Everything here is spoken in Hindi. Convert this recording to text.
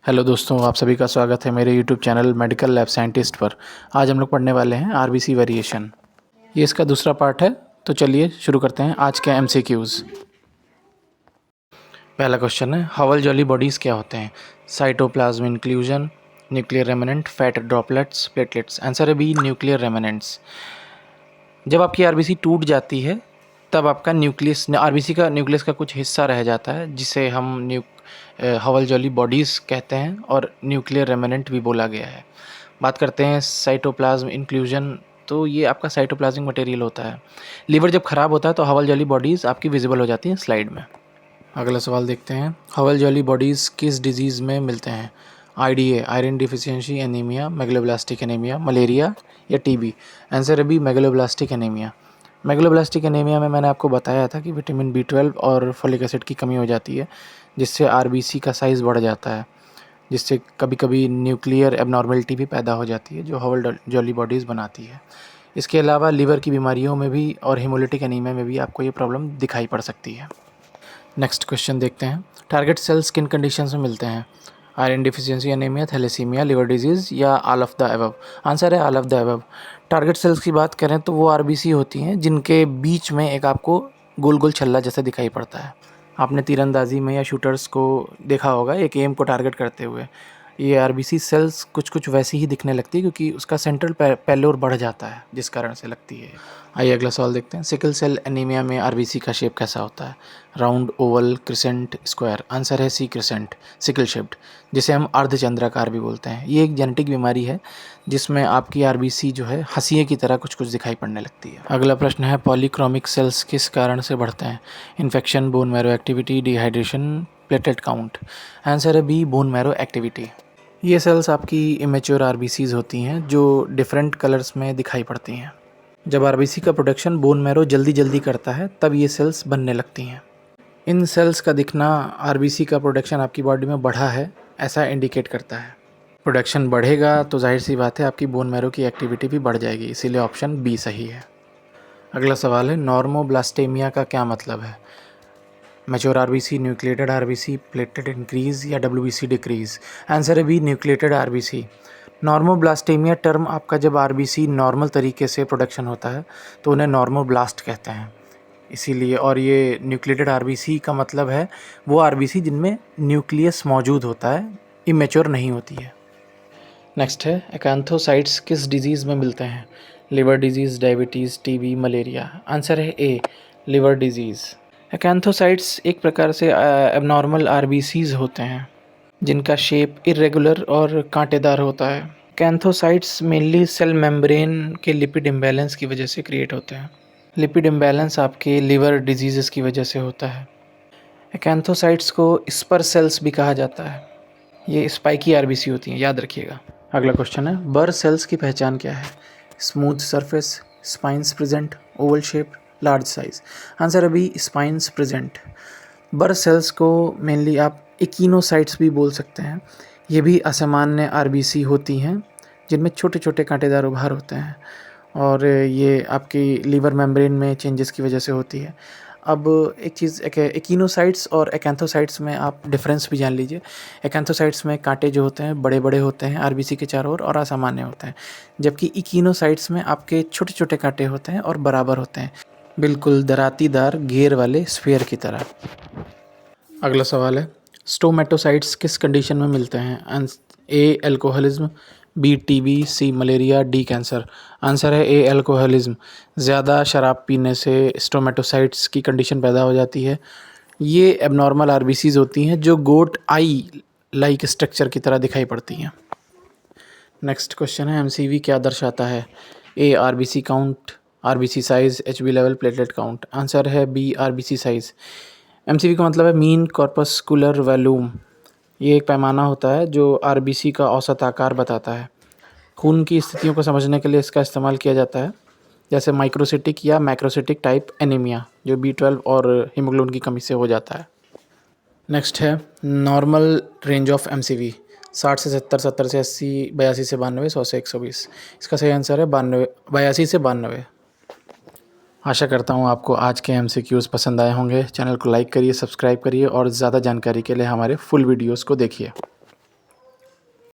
हेलो दोस्तों, आप सभी का स्वागत है मेरे YouTube channel medical lab scientist पर। आज हम लोग पढ़ने वाले हैं आरबीसी वेरिएशन। ये इसका दूसरा पार्ट है, तो चलिए शुरू करते हैं आज के एमसीक्यूज़। पहला क्वेश्चन है, हवल जॉली बॉडीज़ क्या होते हैं? Cytoplasm inclusion, nuclear remnant, fat droplets, platelets. Answer है बी, न्यूक्लियर रेमिनेंट्स। जब आपकी आरबीसी टूट जाती है तब आपका न्यूक्लियस, आरबीसी का न्यूक्लियस का कुछ हिस्सा रह जाता है जिसे हम हवल जॉली बॉडीज़ कहते हैं और न्यूक्लियर रेमिनेंट भी बोला गया है। बात करते हैं साइटोप्लाज्म इंक्लूजन, तो ये आपका साइटोप्लाज्मिक मटेरियल होता है। लीवर जब ख़राब होता है तो हवल जॉली बॉडीज़ आपकी विजिबल हो जाती हैं स्लाइड में। अगला सवाल देखते हैं, हवल जॉली बॉडीज़ किस डिजीज़ में मिलते हैं? IDA, iron deficiency anaemia, megaloblastic anaemia, malaria या टीबी। आंसर है B, megaloblastic anaemia. Megaloblastic anaemia में मैंने आपको बताया था कि विटामिन बी 12 और फोलिक एसिड की कमी हो जाती है, जिससे आरबीसी का साइज़ बढ़ जाता है, जिससे कभी कभी न्यूक्लियर एबनॉर्मेलिटी भी पैदा हो जाती है जो हवल जॉली बॉडीज़ बनाती है। इसके अलावा लीवर की बीमारियों में भी और हेमोलिटिक एनीमिया में भी आपको ये प्रॉब्लम दिखाई पड़ सकती है। नेक्स्ट क्वेश्चन देखते हैं, टारगेट सेल्स किन कंडीशंस में मिलते हैं? Iron deficiency anaemia, thalassaemia, liver disease या all of the above. Answer है all of the above. Target sales की बात करें तो वो आरबीसी होती हैं जिनके बीच में एक आपको गोल गोल छल्ला जैसा दिखाई पड़ता है। आपने तीरंदाजी में या शूटर्स को देखा होगा एक एम को टारगेट करते हुए। ये आरबीसी सेल्स कुछ कुछ वैसी ही दिखने लगती है क्योंकि उसका सेंट्रल पेलोर बढ़ जाता है, जिस कारण से लगती है। आइए अगला सवाल देखते हैं, सिकल सेल एनीमिया में आरबीसी का शेप कैसा होता है? Round, Oval, crescent, square. Answer है सी, क्रिसेंट, सिकल शेप्ड, जिसे हम अर्धचंद्राकार भी बोलते हैं। ये एक जेनेटिक बीमारी है जिसमें आपकी आरबीसी जो है हंसिए की तरह कुछ कुछ दिखाई पड़ने लगती है। अगला प्रश्न है, पॉलीक्रोमिक सेल्स किस कारण से बढ़ते हैं? Infection, bone marrow activity, dehydration, platelet count. Answer है बी, बोन मैरो एक्टिविटी। ये सेल्स आपकी इमेच्योर आरबीसीज होती हैं जो डिफरेंट कलर्स में दिखाई पड़ती हैं। जब आरबीसी का प्रोडक्शन बोन मैरो जल्दी जल्दी करता है तब ये सेल्स बनने लगती हैं। इन सेल्स का दिखना आरबीसी का प्रोडक्शन आपकी बॉडी में बढ़ा है ऐसा इंडिकेट करता है। प्रोडक्शन बढ़ेगा तो जाहिर सी बात है आपकी बोन मैरो की एक्टिविटी भी बढ़ जाएगी, इसीलिए ऑप्शन बी सही है। अगला सवाल है, नॉर्मोब्लास्टेमिया का क्या मतलब है? Mature RBC, nucleated RBC, platelet increase या डब्ल्यूबीसी डिक्रीज। आंसर है बी, न्यूक्लिएटेड आरबीसी। नॉर्मोब्लास्टेमिया टर्म आपका जब आरबीसी नॉर्मल तरीके से प्रोडक्शन होता है तो उन्हें नॉर्मोब्लास्ट कहते हैं, इसीलिए। और ये न्यूक्लिएटेड आरबीसी का मतलब है वो आरबीसी जिनमें न्यूक्लियस मौजूद होता है, इमेच्योर नहीं होती है। नेक्स्ट है, एक्ैंथोसाइट्स किस डिजीज़ में मिलते हैं? Liver disease, diabetes, TB, malaria. Answer है ए, लिवर डिजीज़। एक्ैंथोसाइट्स एक प्रकार से एबनॉर्मल आरबीसीज होते हैं जिनका शेप इरेगुलर और कांटेदार होता है। कैंथोसाइट्स मेनली सेल मेम्ब्रेन के लिपिड इम्बैलेंस की वजह से क्रिएट होते हैं। लिपिड इम्बैलेंस आपके लिवर डिजीज़ की वजह से होता है। कैंथोसाइट्स को स्पर सेल्स भी कहा जाता है। ये स्पाइकी आरबीसी होती हैं, याद रखिएगा। अगला क्वेश्चन है, बर सेल्स की पहचान क्या है? Smooth surface, spines present, Oval shape, large size. Answer है बी, स्पाइंस प्रेजेंट। बर सेल्स को मेनली आप इकिनोसाइट्स भी बोल सकते हैं। ये भी असामान्य आरबीसी होती हैं जिनमें छोटे छोटे कांटेदार उभार होते हैं और ये आपकी लीवर मेम्ब्रेन में चेंजेस की वजह से होती है। अब एक चीज़, इकिनोसाइट्स और एक्ैंथोसाइट्स में आप डिफरेंस भी जान लीजिए। एक्ैंथोसाइट्स में कांटे जो होते हैं बड़े बड़े होते हैं आरबीसी के चारों ओर और असामान्य होते हैं, जबकि इकिनोसाइट्स में आपके छोटे छोटे कांटे होते हैं और बराबर होते हैं, बिल्कुल दरातीदार घेर वाले स्फीयर की तरह। अगला सवाल है, स्टोमेटोसाइट्स किस कंडीशन में मिलते हैं? ए, अल्कोहलिज्म, बी, टीबी, सी, मलेरिया, डी, कैंसर। आंसर है ए, अल्कोहलिज्म। ज़्यादा शराब पीने से स्टोमेटोसाइट्स की कंडीशन पैदा हो जाती है। ये एबनॉर्मल आरबीसीज होती हैं जो गोट आई लाइक स्ट्रक्चर की तरह दिखाई पड़ती हैं। नेक्स्ट क्वेश्चन है, एमसीवी क्या दर्शाता है? A, RBC count, RBC size, Hb level, platelet count. Answer है बी, आरबीसी साइज। एमसीवी का मतलब है मीन कॉर्पस्कुलर वॉल्यूम। ये एक पैमाना होता है जो आरबीसी का औसत आकार बताता है। खून की स्थितियों को समझने के लिए इसका इस्तेमाल किया जाता है, जैसे माइक्रोसिटिक या मैक्रोसिटिक टाइप एनीमिया जो बी 12 और हीमोग्लोबिन की कमी से हो जाता है। नेक्स्ट है, नॉर्मल रेंज ऑफ एमसीवी। 60 से 70, 70 से 80, 82 से 92, 100 से 120। इसका सही आंसर है 92, 82 से 92। आशा करता हूँ आपको आज के एमसीक्यूज़ पसंद आए होंगे। चैनल को लाइक करिए, सब्सक्राइब करिए और ज़्यादा जानकारी के लिए हमारे फुल वीडियोज़ को देखिए।